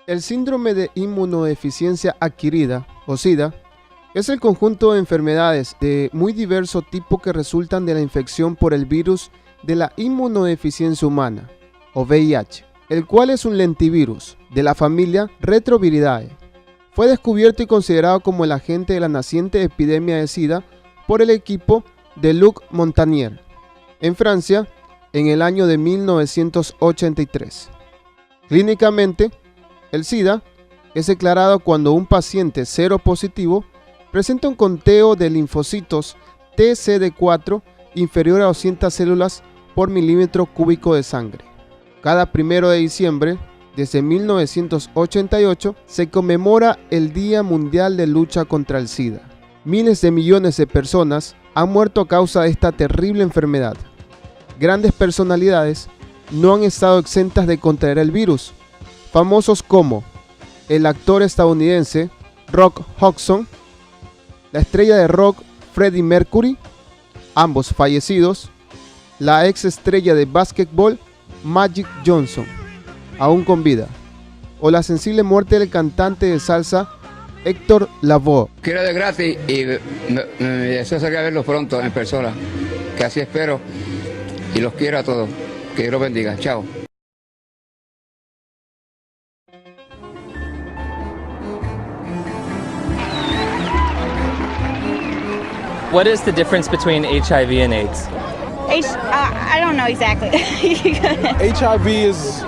El síndrome de inmunodeficiencia adquirida, o SIDA, es el conjunto de enfermedades de muy diverso tipo que resultan de la infección por el virus de la inmunodeficiencia humana, o VIH, el cual es un lentivirus de la familia Retroviridae. Fue descubierto y considerado como el agente de la naciente epidemia de SIDA por el equipo de Luc Montagnier, en Francia, en el año de 1983. Clínicamente, el SIDA es declarado cuando un paciente seropositivo presenta un conteo de linfocitos TCD4 inferior a 200 células por milímetro cúbico de sangre. Cada 1 de diciembre, desde 1988, se conmemora el Día Mundial de Lucha contra el SIDA. Miles de millones de personas han muerto a causa de esta terrible enfermedad. Grandes personalidades no han estado exentas de contraer el virus. Famosos como el actor estadounidense Rock Hudson, la estrella de rock Freddie Mercury, ambos fallecidos, la ex estrella de básquetbol Magic Johnson, aún con vida, o la sensible muerte del cantante de salsa Héctor Lavoe. Quiero de gratis y me deseo salir a verlos pronto en persona, que así espero, y los quiero a todos. Que Dios los bendiga. Chao. What is the difference between HIV and AIDS? I don't know exactly. HIV is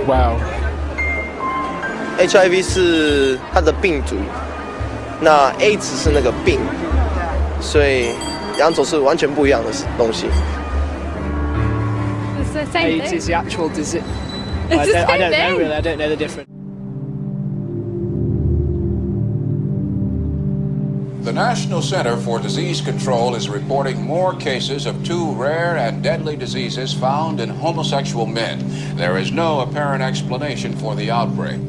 wow. HIV 是它的病毒，那 AIDS 是那个病，所以两种是完全不一样的东西。It's the same AIDS thing. is the actual disease. It's the same I don't know thing. really. I don't know the difference. The National Center for Disease Control is reporting more cases of two rare and deadly diseases found in homosexual men. There is no apparent explanation for the outbreak.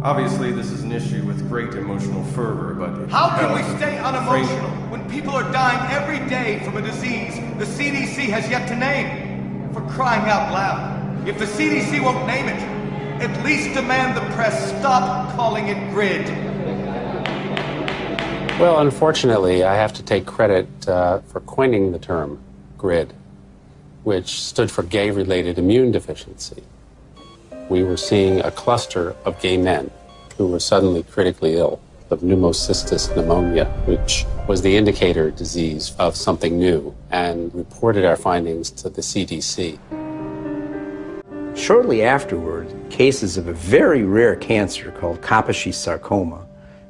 Obviously, this is an issue with great emotional fervor, but... How can we stay unemotional when people are dying every day from a disease the CDC has yet to name? For crying out loud, if the CDC won't name it, at least demand the press stop calling it GRID. Well, unfortunately, I have to take credit for coining the term GRID, which stood for gay-related immune deficiency. We were seeing a cluster of gay men who were suddenly critically ill of pneumocystis pneumonia, which was the indicator disease of something new, and reported our findings to the CDC. Shortly afterward, cases of a very rare cancer called Kaposi sarcoma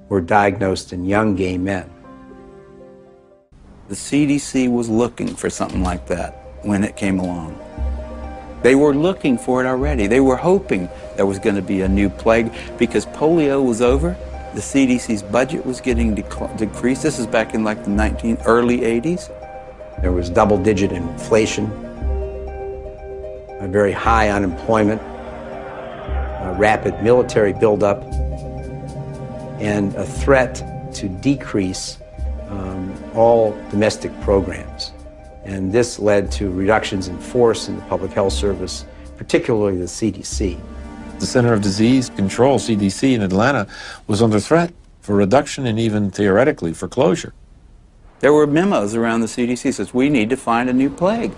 were diagnosed in young gay men. The CDC was looking for something like that when it came along. They were looking for it already. They were hoping there was going to be a new plague because polio was over. The CDC's budget was getting decreased. This is back in like the early 80s. There was double-digit inflation, a very high unemployment, a rapid military buildup, and a threat to decrease all domestic programs. And this led to reductions in force in the public health service, particularly the CDC. The Center of Disease Control, CDC, in Atlanta was under threat for reduction and even theoretically for closure. There were memos around the CDC that says we need to find a new plague.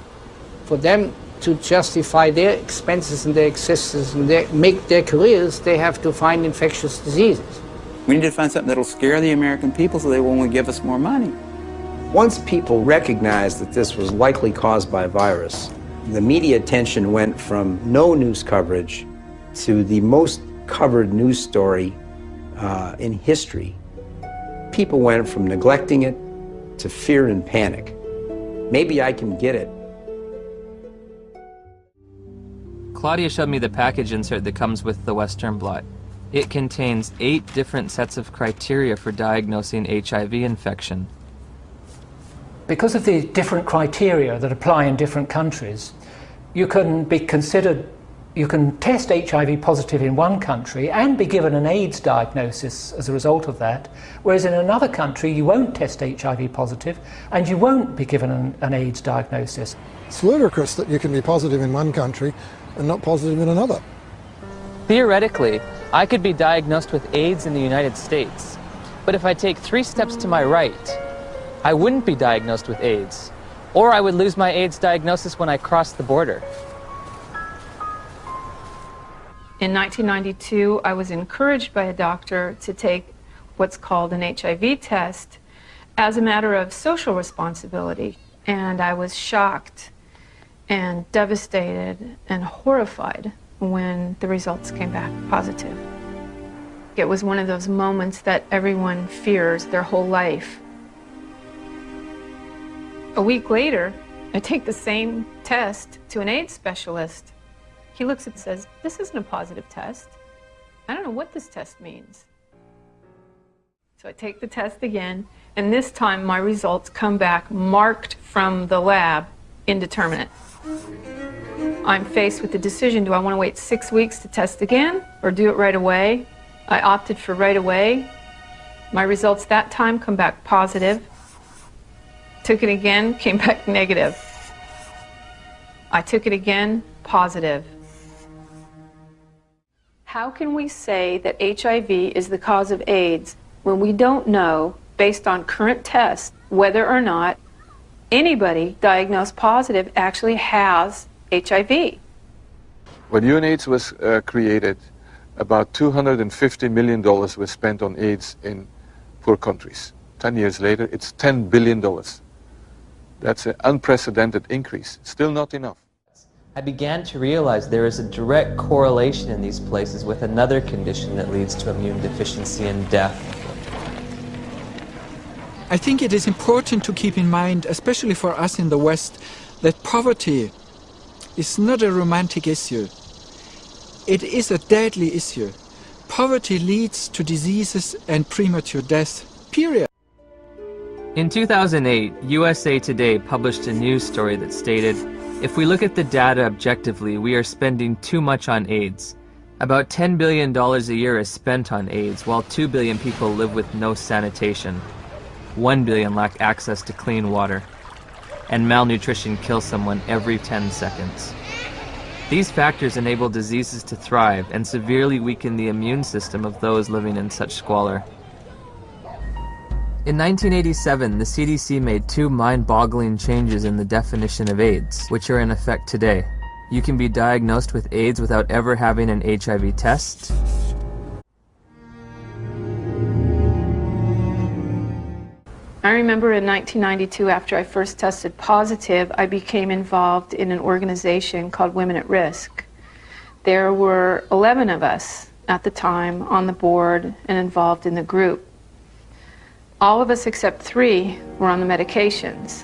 For them to justify their expenses and their existence and make their careers, they have to find infectious diseases. We need to find something that'll scare the American people so they will only give us more money. Once people recognized that this was likely caused by a virus, the media attention went from no news coverage to the most covered news story in history. People went from neglecting it to fear and panic. Maybe I can get it. Claudia showed me the package insert that comes with the Western blot. It contains 8 different sets of criteria for diagnosing HIV infection. Because of the different criteria that apply in different countries, you can be considered You can test HIV positive in one country and be given an AIDS diagnosis as a result of that, whereas in another country you won't test HIV positive and you won't be given an AIDS diagnosis. It's ludicrous that you can be positive in one country and not positive in another. Theoretically, I could be diagnosed with AIDS in the United States, but if I take 3 steps to my right, I wouldn't be diagnosed with AIDS, or I would lose my AIDS diagnosis when I crossed the border. In 1992, I was encouraged by a doctor to take what's called an HIV test as a matter of social responsibility, and I was shocked and devastated and horrified when the results came back positive. It was one of those moments that everyone fears their whole life. A week later, I take the same test to an AIDS specialist. He looks and says, "This isn't a positive test. I don't know what this test means." So I take the test again, and this time my results come back marked from the lab, indeterminate. I'm faced with the decision, do I want to wait 6 weeks to test again or do it right away? I opted for right away. My results that time come back positive. Took it again, came back negative. I took it again, positive. How can we say that HIV is the cause of AIDS when we don't know, based on current tests, whether or not anybody diagnosed positive actually has HIV? When UNAIDS was created, about $250 million was spent on AIDS in poor countries. 10 years later, it's $10 billion. That's an unprecedented increase. Still not enough. I began to realize there is a direct correlation in these places with another condition that leads to immune deficiency and death. I think it is important to keep in mind, especially for us in the West, that poverty is not a romantic issue. It is a deadly issue. Poverty leads to diseases and premature death, period. In 2008, USA Today published a news story that stated, "If we look at the data objectively, we are spending too much on AIDS. About $10 billion a year is spent on AIDS, while 2 billion people live with no sanitation. 1 billion lack access to clean water. And malnutrition kills someone every 10 seconds. These factors enable diseases to thrive and severely weaken the immune system of those living in such squalor." In 1987, the CDC made 2 mind-boggling changes in the definition of AIDS, which are in effect today. You can be diagnosed with AIDS without ever having an HIV test. I remember in 1992, after I first tested positive, I became involved in an organization called Women at Risk. There were 11 of us at the time on the board and involved in the group. All of us except 3 were on the medications.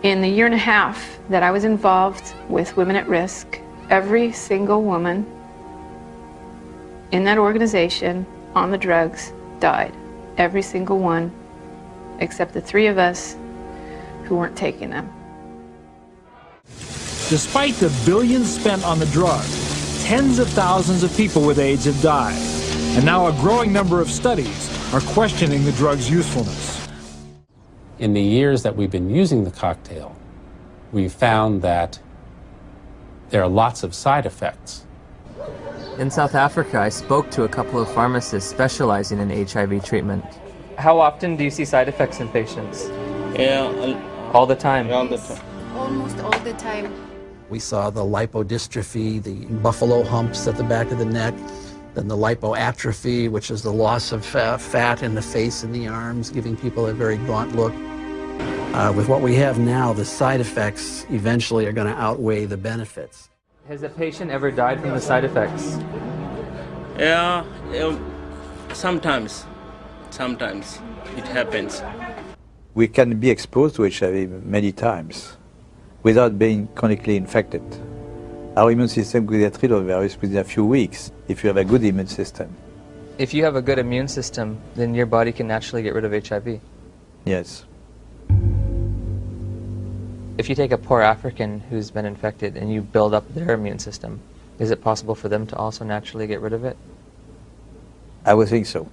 In the year and a half that I was involved with Women at Risk, every single woman in that organization on the drugs died. Every single one, except the 3 of us who weren't taking them. Despite the billions spent on the drug, tens of thousands of people with AIDS have died, and now a growing number of studies are questioning the drug's usefulness. In the years that we've been using the cocktail, we've found that there are lots of side effects. In South Africa, I spoke to a couple of pharmacists specializing in HIV treatment. How often do you see side effects in patients? All the time? All the time. Almost all the time. We saw the lipodystrophy, the buffalo humps at the back of the neck, then the lipoatrophy, which is the loss of fat in the face and the arms, giving people a very gaunt look. With what we have now, the side effects eventually are going to outweigh the benefits. Has a patient ever died from the side effects? Yeah, sometimes it happens. We can be exposed to HIV many times without being chronically infected. Our immune system could get rid of the virus within a few weeks if you have a good immune system. If you have a good immune system, then your body can naturally get rid of HIV. Yes. If you take a poor African who's been infected and you build up their immune system, is it possible for them to also naturally get rid of it? I would think so.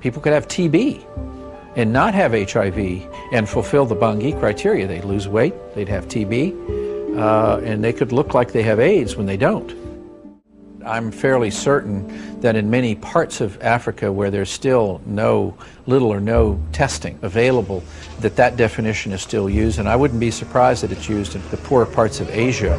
People could have TB and not have HIV and fulfill the Bangui criteria. They'd lose weight, they'd have TB, and they could look like they have AIDS when they don't. I'm fairly certain that in many parts of Africa where there's still little or no testing available, that definition is still used, and I wouldn't be surprised that it's used in the poorer parts of Asia.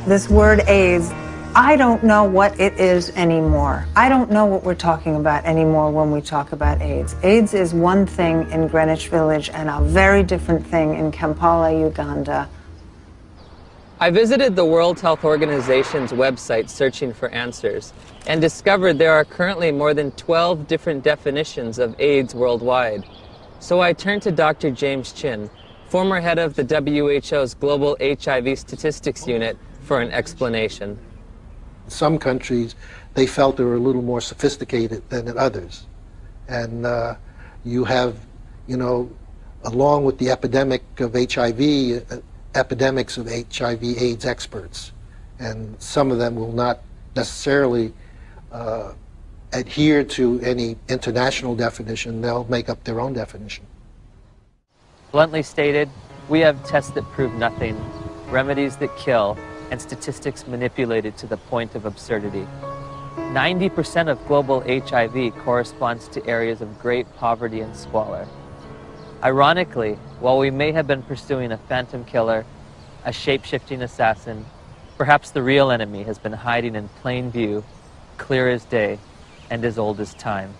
This word AIDS, I don't know what it is anymore. I don't know what we're talking about anymore when we talk about AIDS. AIDS is one thing in Greenwich Village and a very different thing in Kampala, Uganda. I visited the World Health Organization's website searching for answers and discovered there are currently more than 12 different definitions of AIDS worldwide. So I turned to Dr. James Chin, former head of the WHO's Global HIV Statistics Unit, for an explanation. In some countries, they felt they were a little more sophisticated than in others. And you have, along with the epidemic of HIV, epidemics of HIV/AIDS experts, and some of them will not necessarily adhere to any international definition. They'll make up their own definition. Bluntly stated, we have tests that prove nothing, remedies that kill, and statistics manipulated to the point of absurdity. 90% of global HIV corresponds to areas of great poverty and squalor. Ironically, while we may have been pursuing a phantom killer, a shape-shifting assassin, perhaps the real enemy has been hiding in plain view, clear as day, and as old as time.